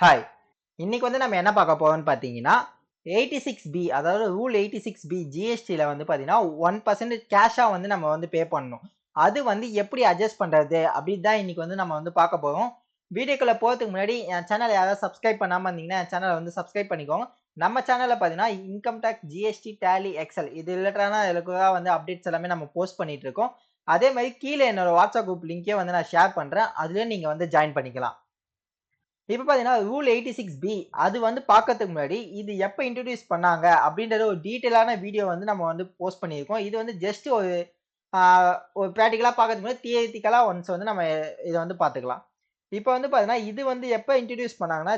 Hi, இன்னைக்கு வந்து நம்ம என்ன பார்க்க போறோம்னு பார்த்தீங்கன்னா 86B அதாவது ரூல் 86B ஜிஎஸ்டியில் வந்து பார்த்தீங்கன்னா 1% கேஷாக வந்து நம்ம வந்து பே பண்ணணும். அது வந்து எப்படி அட்ஜஸ்ட் பண்ணுறது அப்படின்னு தான் இன்னைக்கு வந்து நம்ம வந்து பார்க்க போகிறோம். வீடியோக்குள்ளே போகிறதுக்கு முன்னாடி என் சேனலை யாராவது சப்ஸ்கிரைப் பண்ணாமல் இருந்தீங்கன்னா என் சேனலை வந்து சப்ஸ்கிரைப் பண்ணிக்கோங்க. நம்ம சேனலில் பார்த்தீங்கன்னா income tax, GST, Tally, Excel இது ரிலேட்டடான ரெகுலராக வந்து அப்டேட்ஸ் எல்லாமே நம்ம போஸ்ட் பண்ணிட்டு இருக்கோம். அதே மாதிரி கீழே என்னோட வாட்ஸ்அப் குரூப் லிங்கே வந்து நான் ஷேர் பண்ணுறேன். அதுலேயே நீங்கள் வந்து ஜாயின் பண்ணிக்கலாம். இப்ப பாத்தீங்கன்னா ரூல் 86B அது வந்து பார்க்கறதுக்கு முன்னாடி இது எப்ப இன்ட்ரோடியூஸ் பண்ணாங்க அப்படின்றது ஒரு டீட்டெயிலான வீடியோ வந்து நம்ம வந்து போஸ்ட் பண்ணியிருக்கோம். இது வந்து ஜஸ்ட் ஒரு பிராக்டிகலா பார்க்கறதுக்கு முன்னாடி தியரிட்டிக்கலா ஒன்ஸ் வந்து நம்ம இதை வந்து பார்த்துக்கலாம். இப்போ வந்து பாத்தீங்கன்னா இது வந்து எப்ப இன்ட்ரோடியூஸ் பண்ணாங்கன்னா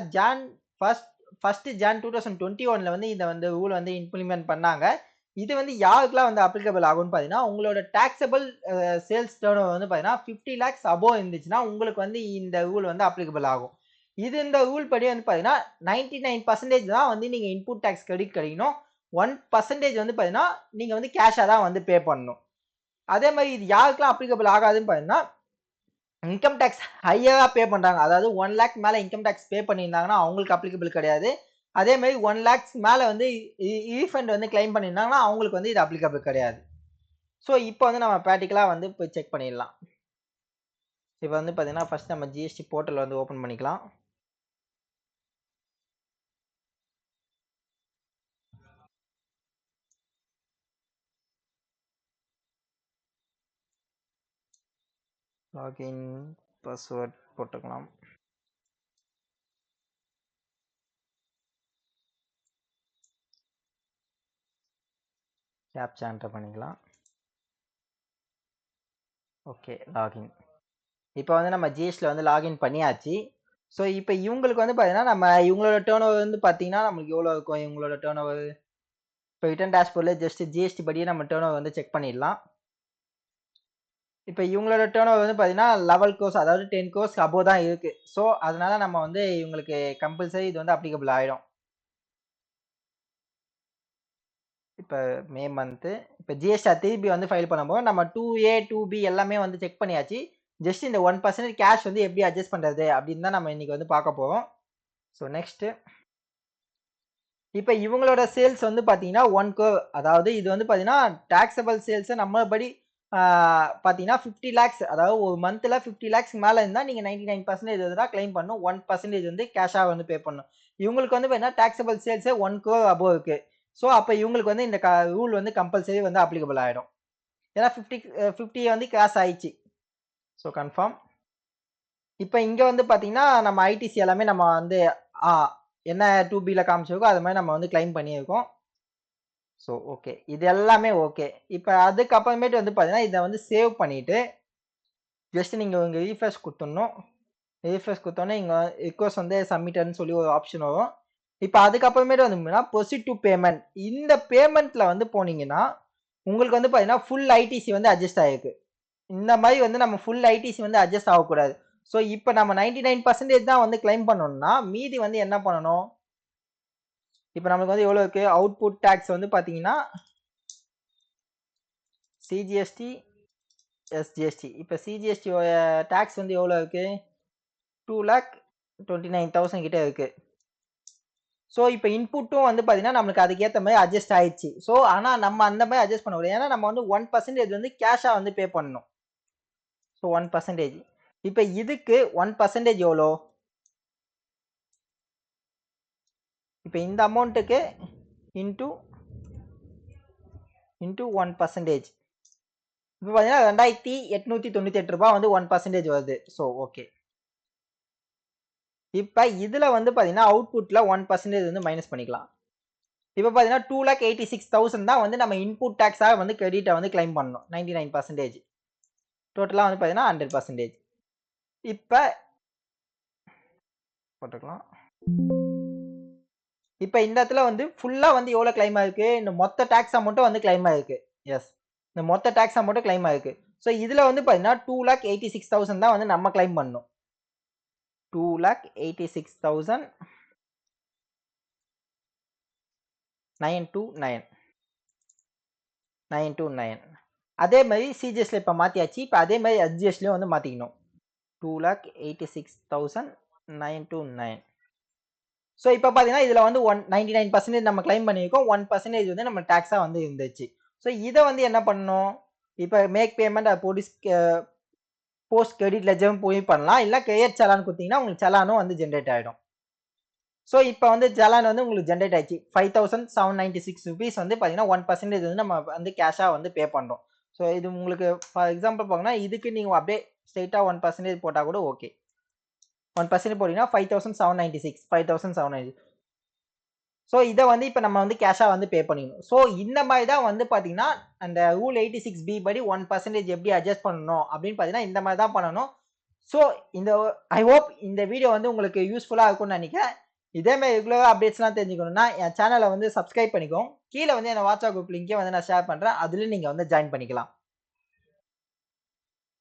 ஃபர்ஸ்ட் ஜான் 2021ல வந்து இதை வந்து ரூல் வந்து இம்ப்ளிமெண்ட் பண்ணாங்க. இது வந்து யாருக்கெல்லாம் வந்து அப்ளிகபிள் ஆகும்னு பாத்தீங்கன்னா உங்களோட டாக்ஸபிள் சேல்ஸ் டர்ன் ஓவர் வந்து பாத்தீங்கன்னா 50 lakhs above இருந்துச்சுன்னா உங்களுக்கு வந்து இந்த ரூல் வந்து அப்ளிகபிள் ஆகும். இந்த ரூல் படி வந்து பாத்தீங்கன்னா 99% தான் வந்து நீங்க இன்புட் டேக்ஸ் கிரெடிட் கிடைக்கணும். 1% வந்து பாத்தீங்கன்னா நீங்க வந்து கேஷா தான் வந்து பே பண்ணணும். அதே மாதிரி இது யாருக்கெல்லாம் அப்ளிகபிள் ஆகாதுன்னு பாத்தீங்கன்னா இன்கம் டேக்ஸ் ஹையரா பே பண்றாங்க. அதாவது 1 lakh மேல இன்கம் டேக்ஸ் பே பண்ணியிருந்தாங்கன்னா அவங்களுக்கு அப்ளிகபிள் கிடையாது. அதே மாதிரி 1 lakhs மேல வந்து ரீஃபண்ட் வந்து கிளைம் பண்ணியிருந்தாங்கன்னா அவங்களுக்கு வந்து இது அப்ளிகபிள் கிடையாது. ஸோ இப்போ வந்து நம்ம ப்ராக்டிக்கலா வந்து போய் செக் பண்ணிடலாம். இப்போ வந்து பாத்தீங்கன்னா ஃபர்ஸ்ட் நம்ம ஜிஎஸ்டி போர்ட்டல் வந்து ஓபன் பண்ணிக்கலாம். லாகின் பாஸ்வேர்ட் போட்டுக்கலாம். கேப்சா என்டர் பண்ணிக்கலாம். Okay, login. இப்போ வந்து நம்ம ஜிஎஸ்டியில் வந்து லாகின் பண்ணியாச்சு. ஸோ இப்போ இவங்களுக்கு வந்து பார்த்தீங்கன்னா நம்ம இவங்களோட டேர்ன் ஓவர் வந்து பார்த்தீங்கன்னா நம்மளுக்கு எவ்வளோ இருக்கும் இவங்களோட டேர்ன் ஓவர். இப்போ ரிட்டர்ன் டேஷ்போர்டில் ஜஸ்ட் ஜிஎஸ்டி படியே நம்ம டேர்ன் ஓவர் வந்து செக் பண்ணிடலாம். இப்போ இவங்களோட டேர்ன் ஓவர் வந்து பார்த்தீங்கன்னா 11 crores அதாவது 10 crores அபோவ் தான் இருக்கு. ஸோ அதனால நம்ம வந்து இவங்களுக்கு கம்பல்சரி இது வந்து அப்ளிகபிள் ஆயிடும். இப்போ மே மந்த்து இப்போ ஜிஎஸ்டி திருப்பி வந்து ஃபைல் பண்ணும்போது நம்ம 2A 2B எல்லாமே வந்து செக் பண்ணியாச்சு. ஜஸ்ட் இந்த 1% கேஷ் வந்து எப்படி அட்ஜஸ்ட் பண்ணுறது அப்படின்னு தான் நம்ம இன்னைக்கு வந்து பார்க்க போகிறோம். ஸோ நெக்ஸ்ட்டு இப்போ இவங்களோட சேல்ஸ் வந்து பார்த்தீங்கன்னா 1 crore அதாவது இது வந்து பார்த்தீங்கன்னா டாக்ஸபிள் சேல்ஸை நம்ம படி பார்த்தீங்கன்னா 50 lakhs அதாவது ஒரு மந்த்தில் 50 lakhs மேலே இருந்தால் நீங்கள் 99% தான் கிளைம் பண்ணணும். 1% வந்து கேஷாக வந்து பே பண்ணணும். இவங்களுக்கு வந்து பார்த்தீங்கன்னா டாக்ஸபிள் சேல்ஸே 1 crore அபோவ் இருக்கு. ஸோ அப்போ இவங்களுக்கு வந்து இந்த ரூல் வந்து கம்பல்சரி வந்து அப்ளிகபிள் ஆகிடும். ஏன்னா 50 வந்து கிராஸ் ஆயிடுச்சு. So confirm. இப்போ இங்கே வந்து பார்த்தீங்கன்னா நம்ம ஐடிசி எல்லாமே நம்ம வந்து என்ன 2Bல காமிச்சிருக்கோ அது மாதிரி நம்ம வந்து கிளைம் பண்ணியிருக்கோம். ஸோ ஓகே, இது எல்லாமே ஓகே. இப்போ அதுக்கப்புறமேட்டு வந்து பார்த்தீங்கன்னா இதை வந்து சேவ் பண்ணிவிட்டு ஜஸ்ட் நீங்கள் இங்கே ரீஃப்ரெஷ் கொடுத்துடணும். ரீஃப்ரெஷ் கொடுத்தோன்னே இங்கே ரிக்வஸ்ட் வந்து சப்மிட்டட்னு சொல்லி ஒரு ஆப்ஷன் வரும். இப்போ அதுக்கப்புறமேட்டு வந்து ப்ரொசீட் டு பேமெண்ட். இந்த பேமெண்ட்டில் வந்து போனீங்கன்னா உங்களுக்கு வந்து பார்த்தீங்கன்னா ஃபுல் ஐடிசி வந்து அட்ஜஸ்ட் ஆகிருக்கு. இந்த மாதிரி வந்து நம்ம ஃபுல் ஐடிசி வந்து அட்ஜஸ்ட் ஆகக்கூடாது. ஸோ இப்போ நம்ம 99% தான் வந்து கிளைம் பண்ணணும்னா மீதி வந்து என்ன பண்ணணும். இப்போ நமக்கு வந்து எவ்வளோ இருக்குது அவுட்புட் டேக்ஸ் வந்து பார்த்தீங்கன்னா சிஜிஎஸ்டி எஸ்ஜிஎஸ்டி. இப்போ சிஜிஎஸ்டி டேக்ஸ் வந்து எவ்வளோ இருக்குது 2,29,000 கிட்ட இருக்குது. ஸோ இப்போ இன்புட்டும் வந்து பார்த்தீங்கன்னா நம்மளுக்கு அதுக்கேற்ற மாதிரி அட்ஜஸ்ட் ஆயிடுச்சு. ஸோ ஆனால் நம்ம அந்த மாதிரி அட்ஜஸ்ட் பண்ண முடியாது. ஏன்னா நம்ம வந்து 1% வந்து கேஷாக வந்து பே பண்ணணும். ஸோ 1%. இப்போ இதுக்கு 1% எவ்வளோ. இப்போ இந்த அமௌண்ட்டுக்கு இன்டூ 1%. இப்போ பார்த்தீங்கன்னா 2,898 ரூபாய் வந்து 1% வருது. So okay. இப்போ இதில் வந்து பார்த்தீங்கன்னா அவுட்புட்டில் 1% வந்து மைனஸ் பண்ணிக்கலாம். இப்போ பார்த்தீங்கன்னா 2,86,000 தான் வந்து நம்ம இன்புட் டேக்ஸாக வந்து கிரெடிட்டை வந்து கிளைம் பண்ணணும். 99%. டோட்டலாக வந்து பார்த்தீங்கன்னா 100%. இப்போ போட்டுக்கலாம். இப்போ இந்த இடத்துல வந்து ஃபுல்லாக வந்து எவ்வளோ கிளைம் ஆயிருக்கு, இந்த மொத்த டேக்ஸ் அமௌண்ட்டும் வந்து கிளைம் ஆயிருக்கு. எஸ், இந்த மொத்த டேக்ஸ் அமௌண்ட்டும் கிளைம் ஆயிருக்கு. ஸோ இதில் வந்து பார்த்தீங்கன்னா 2,86,000 தான் வந்து நம்ம கிளைம் பண்ணணும். 2,86,929. அதே மாதிரி சிஜிஎஸ்ல இப்போ மாற்றியாச்சு. இப்போ அதே மாதிரி எஸ்ஜிஎஸ்லையும் வந்து மாற்றிக்கணும். 2,86,929. ஸோ இப்போ பார்த்தீங்கன்னா இதில் வந்து 99% நம்ம கிளைம் பண்ணியிருக்கோம், 1% வந்து நம்ம டேக்ஸாக வந்து இருந்துச்சு. ஸோ இதை வந்து என்ன பண்ணணும், இப்போ மேக் பேமெண்ட் போஸ்ட் கிரெடிட் லெஜரும் போய் பண்ணலாம், இல்லை கிரியேட் சலான் கொடுத்தீங்கன்னா உங்களுக்கு சலானும் வந்து ஜென்ரேட் ஆகிடும். ஸோ இப்போ வந்து சலான் வந்து உங்களுக்கு ஜென்ரேட் ஆயிடுச்சு 5796 ருபீஸ் வந்து பார்த்தீங்கன்னா 1% வந்து நம்ம வந்து கேஷாக வந்து பே பண்ணுறோம். ஸோ இது உங்களுக்கு ஃபார் எக்ஸாம்பிள் பார்த்தீங்கன்னா இதுக்கு நீங்கள் அப்படியே ஸ்ட்ரெயிட்டாக 1% போட்டால் கூட ஓகே. 1% போட்டிங்கன்னா 5796 ஸோ இதை வந்து இப்போ நம்ம வந்து கேஷாக வந்து பே பண்ணிக்கணும். ஸோ இந்த மாதிரி தான் வந்து பார்த்தீங்கன்னா அந்த ரூல் 86B படி 1% எப்படி அட்ஜஸ்ட் பண்ணணும் அப்படின்னு பார்த்தீங்கன்னா இந்த மாதிரி தான் பண்ணணும். ஸோ இந்த ஐ ஹோப் இந்த வீடியோ வந்து உங்களுக்கு யூஸ்ஃபுல்லாக இருக்கும்னு நினைக்கிறேன். இதே மாதிரி ரெகுலராக அப்டேட்ஸ்லாம் தெரிஞ்சுக்கணும்னா என் சேனலை வந்து சப்ஸ்கிரைப் பண்ணிக்கோங்க. கீழே வந்து என் வாட்ஸ்அப் குரூப் லிங்கே வந்து நான் ஷேர் பண்ணுறேன், அதுலேயும் நீங்கள் வந்து ஜாயின் பண்ணிக்கலாம்.